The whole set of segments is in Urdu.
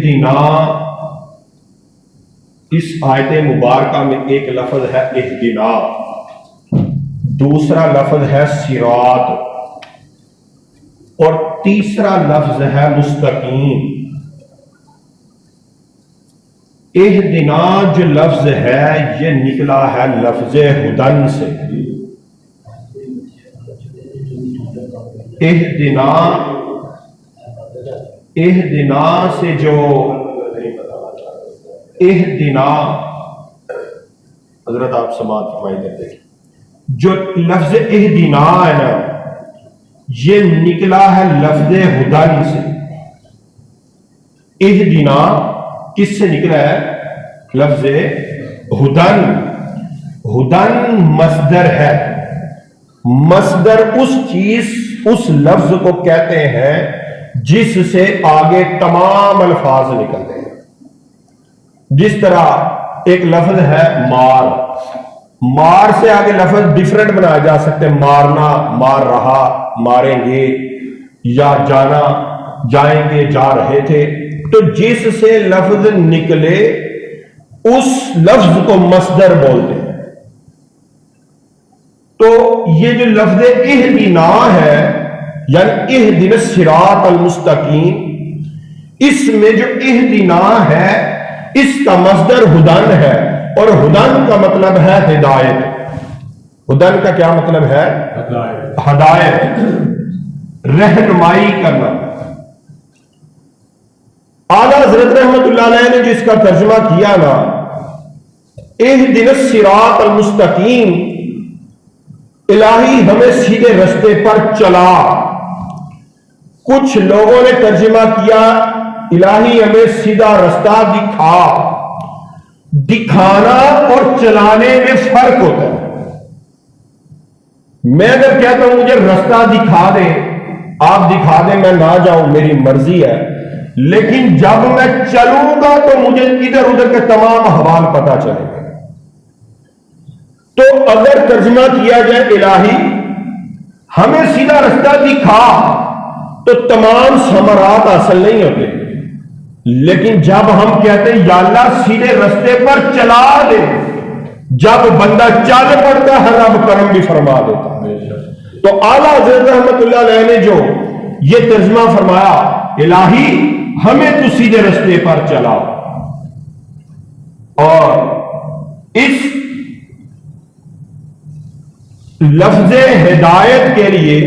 اہدنا، اس آیت مبارکہ میں ایک لفظ ہے اہدنا، دوسرا لفظ ہے صراط، اور تیسرا لفظ ہے مستقیم۔ اہدنا جو لفظ ہے یہ نکلا ہے لفظ ہدن سے۔ اہدنا سے جو اہدنا، حضرت آپ سماعت فرمائی دیتے ہیں، جو لفظ اہدنا ہے نا یہ نکلا ہے لفظ ہدن سے۔ اہدنا کس سے نکلا ہے؟ لفظ ہدن۔ ہدن مصدر ہے، مصدر اس چیز، اس لفظ کو کہتے ہیں جس سے آگے تمام الفاظ نکلتے ہیں۔ جس طرح ایک لفظ ہے مار، مار سے آگے لفظ ڈیفرنٹ بنایا جا سکتے، مارنا، مار رہا، ماریں گے، یا جانا، جائیں گے، جا رہے تھے۔ تو جس سے لفظ نکلے اس لفظ کو مصدر بولتے ہیں۔ تو یہ جو لفظ اہدنا ہے یعنی اہدنا الصراط المستقیم، اس میں جو اہدنا ہے اس کا مصدر ہدن ہے، اور ہدن کا مطلب ہے ہدایت۔ ہدن کا کیا مطلب ہے؟ ہدایت، رہنمائی کرنا۔ اعلیٰ حضرت رحمت اللہ علیہ نے جس کا ترجمہ کیا نا اہدنا الصراط المستقیم، الہی ہمیں سیدھے رستے پر چلا۔ کچھ لوگوں نے ترجمہ کیا الہی ہمیں سیدھا رستہ دکھا۔ دکھانا اور چلانے میں فرق ہوتا ہے۔ میں اگر کہتا ہوں مجھے رستہ دکھا دیں، آپ دکھا دیں، میں نہ جاؤں، میری مرضی ہے، لیکن جب میں چلوں گا تو مجھے ادھر ادھر کے تمام احوال پتہ چلے گا۔ تو اگر ترجمہ کیا جائے الہی ہمیں سیدھا رستہ دکھا تو تمام ثمرات حاصل نہیں ہوتے، لیکن جب ہم کہتے ہیں یا اللہ سیدھے رستے پر چلا دے، جب بندہ چل پڑتا ہے رب کرم بھی فرما دیتا ہے۔ تو اعلیٰ حضرت رحمت اللہ علیہ نے جو یہ ترجمہ فرمایا الہی ہمیں تو سیدھے رستے پر چلا، اور اس لفظ ہدایت کے لیے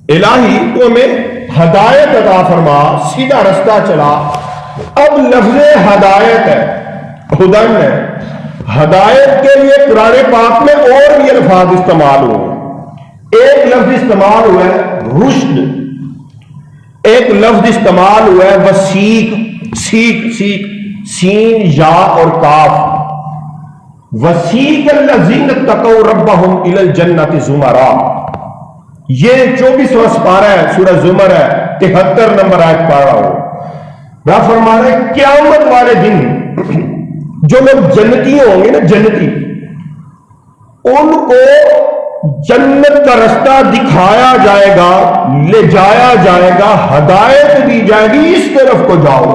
الہی تو ہمیں ہدایت عطا فرما، سیدھا رستہ چلا۔ اب لفظ ہدایت ہے، ہدن ہے، ہدایت کے لیے قرآن پاک میں اور بھی الفاظ استعمال ہوئے۔ ایک لفظ استعمال ہوا ہے رشد، ایک لفظ استعمال ہوا ہے وسیق، سیک، سین، یا اور کاف۔ وسیق الذین اتقوا ربہم الی الجنۃ زمرا، یہ 24واں سپارہ ہے، سورہ زمر ہے، 73 نمبر آیت پڑھ رہا ہو۔ رب فرما رہے ہیں قیامت والے دن جو لوگ جنتی ہوں گے نا، جنتی، ان کو جنت کا رستہ دکھایا جائے گا، لے جایا جائے گا، ہدایت دی جائے گی اس طرف کو جاؤ۔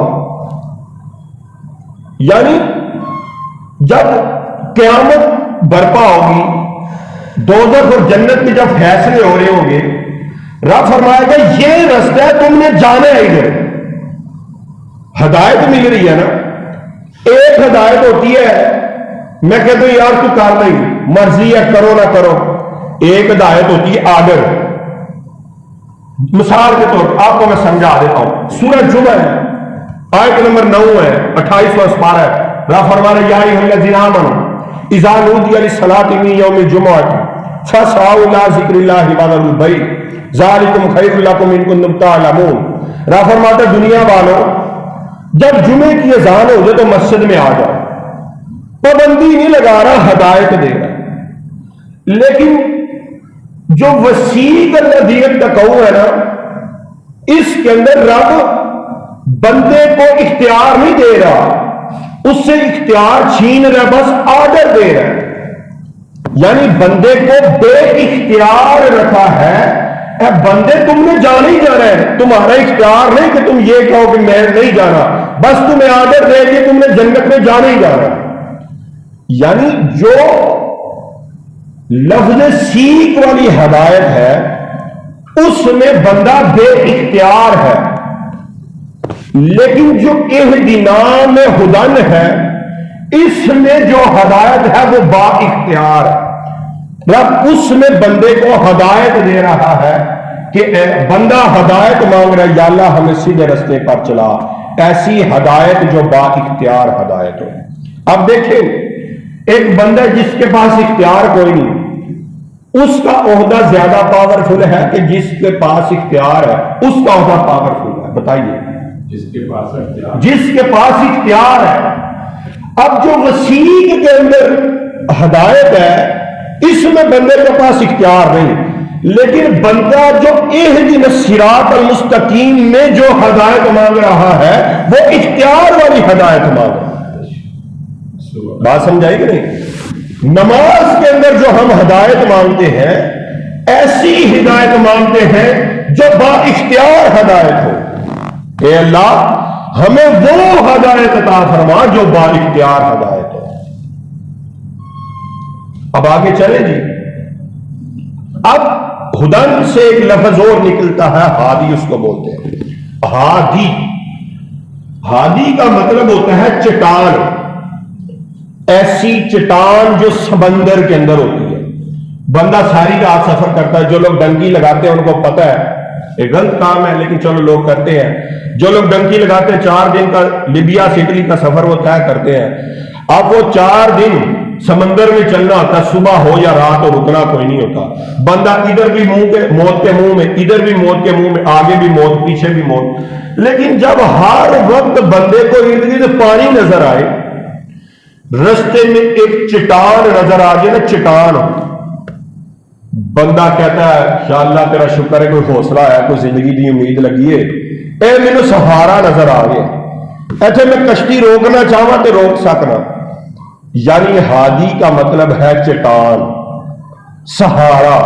یعنی جب قیامت برپا ہوگی، دوزخ اور جنت میں جب فیصلے ہو رہے ہوں گے، رب فرمائے گا یہ رستہ ہے، تم نے جانا ہے ادھر۔ ہدایت مل رہی ہے نا۔ ایک ہدایت ہوتی ہے میں کہتا ہوں یار تو کر نہیں، مرضی ہے کرو نہ کرو۔ ایک ہدایت ہوتی ہے آرڈر۔ مثال کے طور پر آپ کو میں سمجھا دیتا ہوں، سورہ جمعہ ہے، آیت نمبر 9 ہے، 28واں سپارہ ہے۔ رب فرما رہے یا ایھا الذین آمنوا اذا نودی للصلاۃ من یوم الجمعۃ فاسعوا الی ذکر اللہ وذروا البیع ذالکم خیر لکم ان کنتم تعلمون۔ رب فرماتا ہے دنیا والوں جب جمعے کی اذان ہو جائے تو مسجد میں آ جاؤ۔ پابندی نہیں لگا رہا، ہدایت دے رہا۔ لیکن جو وسیق الذین اتقوا ہے نا، اس کے اندر رب بندے کو اختیار نہیں دے رہا، اس سے اختیار چھین رہا، بس آرڈر دے رہا ہے۔ یعنی بندے کو بے اختیار رکھا ہے اے بندے تم نے جانا ہی جانا ہے، تمہارا اختیار نہیں کہ تم یہ کہو کہ میں نہیں جانا، بس تمہیں عادت رہے گی تم نے جنت میں جانا ہی جانا ہے۔ یعنی جو لفظ سیکھ والی ہدایت ہے اس میں بندہ بے اختیار ہے، لیکن جو اہدنا میں ہدن ہے اس میں جو ہدایت ہے وہ با اختیار ہے۔ رب اس میں بندے کو ہدایت دے رہا ہے کہ بندہ ہدایت مانگ رہا ہے، یا اللہ ہمیں سیدھے رستے پر چلا، ایسی ہدایت جو با اختیار ہدایت ہو۔ اب دیکھیں ایک بندہ جس کے پاس اختیار کوئی نہیں، اس کا عہدہ زیادہ پاورفل ہے کہ جس کے پاس اختیار ہے اس کا عہدہ پاورفل ہے؟ بتائیے۔ جس کے پاس اختیار ہے۔ اب جو وسیق کے اندر ہدایت ہے اس میں بندے کے پاس اختیار نہیں، لیکن بندہ جو اہدنا الصراط المستقیم میں جو ہدایت مانگ رہا ہے وہ اختیار والی ہدایت مانگ رہا ہے۔ بات سمجھائی کہ نہیں؟ نماز کے اندر جو ہم ہدایت مانگتے ہیں ایسی ہدایت مانگتے ہیں جو با اختیار ہدایت ہو۔ اے اللہ ہمیں وہ ہدایت عطا فرما جو با اختیار ہدایت ہو۔ اب آگے چلیں جی۔ اب ہدن سے ایک لفظ اور نکلتا ہے، ہادی اس کو بولتے ہیں۔ ہادی، ہادی کا مطلب ہوتا ہے چٹان، ایسی چٹان جو سمندر کے اندر ہوتی ہے۔ بندہ ساری رات سفر کرتا ہے، جو لوگ ڈنکی لگاتے ہیں ان کو پتہ ہے یہ غلط کام ہے لیکن چلو لوگ کرتے ہیں۔ جو لوگ ڈنکی لگاتے ہیں 4 دن کا لیبیا سے اٹلی کا سفر وہ طے کرتے ہیں، اب وہ 4 دن سمندر میں چلنا ہوتا ہے، صبح ہو یا رات ہو رکنا کوئی نہیں ہوتا۔ بندہ ادھر بھی موت کے منہ میں، ادھر بھی موت کے منہ میں، آگے بھی موت پیچھے بھی موت۔ لیکن جب ہر وقت بندے کو ارد گرد پانی نظر آئے، رستے میں ایک چٹان نظر آ جائے نا، چٹان، بندہ کہتا ہے یا اللہ تیرا شکر ہے کوئی حوصلہ ہے، کوئی زندگی دی امید لگی ہے، اے مینوں سہارا نظر آ گیا، ایتھے میں کشتی روکنا چاہواں تے روک سکنا۔ یعنی ہادی کا مطلب ہے چٹان، سہارا۔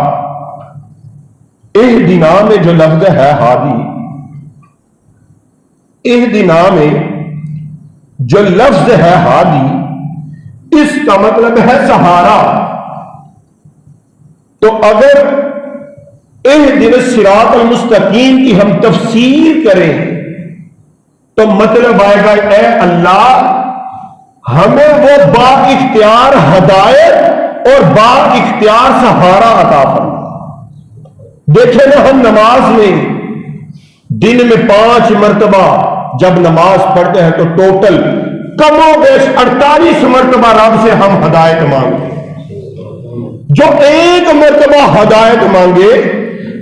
اہدنا میں جو لفظ ہے ہادی، اہدنا میں جو لفظ ہے ہادی اس کا مطلب ہے سہارا۔ تو اگر اہدنا الصراط المستقیم کی ہم تفسیر کریں تو مطلب آئے گا اے اللہ ہمیں وہ با اختیار ہدایت اور با اختیار سہارا عطا فرما۔ دیکھیں نا ہم نماز میں دن میں 5 مرتبہ جب نماز پڑھتے ہیں تو ٹوٹل کم و بیش 48 مرتبہ رب سے ہم ہدایت مانگتے ہیں۔ جو ایک مرتبہ ہدایت مانگے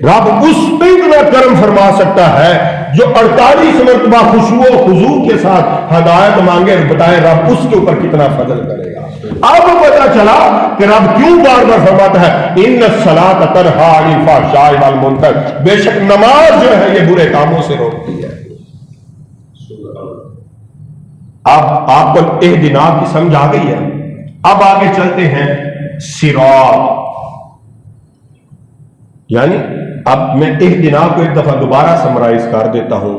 رب اس پہ اتنا کرم فرما سکتا ہے، جو 48 مرتبہ خشوع و خضوع کے ساتھ ہدایت مانگے، بتائیں رب اس کے اوپر کتنا فضل کرے گا۔ اب پتا چلا کہ رب کیوں بار بار فرماتا ہے ان الصلاۃ تنہی عن الفحشاء والمنکر، بے شک نماز جو ہے یہ برے کاموں سے روکتی ہے۔ اب آپ کو اہدنا کی سمجھ آ گئی ہے۔ اب آگے چلتے ہیں صراط، یعنی اب میں اہدنا کو ایک دفعہ دوبارہ سمرائز کر دیتا ہوں،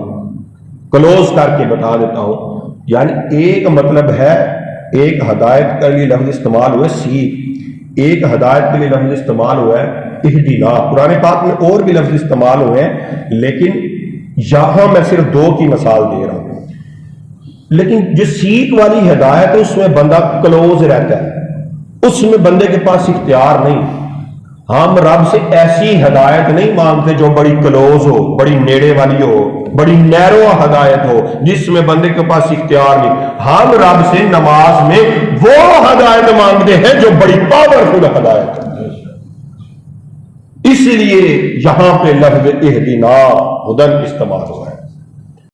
کلوز کر کے بتا دیتا ہوں۔ یعنی ایک مطلب ہے، ایک ہدایت کے لیے لفظ استعمال ہوا ہے سیکھ، ایک ہدایت کے لیے لفظ استعمال ہوا ہے اہدنا۔ قرآن پاک میں اور بھی لفظ استعمال ہوئے ہیں لیکن یہاں میں صرف 2 کی مثال دے رہا ہوں۔ لیکن جو سیکھ والی ہدایت ہے اس میں بندہ کلوز رہتا ہے، اس میں بندے کے پاس اختیار نہیں۔ ہم رب سے ایسی ہدایت نہیں مانگتے جو بڑی کلوز ہو، بڑی نیڑے والی ہو، بڑی نیرو ہدایت ہو جس میں بندے کے پاس اختیار نہیں۔ ہم رب سے نماز میں وہ ہدایت مانگتے ہیں جو بڑی پاورفل ہدایت ہے۔ اس لیے یہاں پہ لفظ اہدنا ہدن استعمال ہوا ہے۔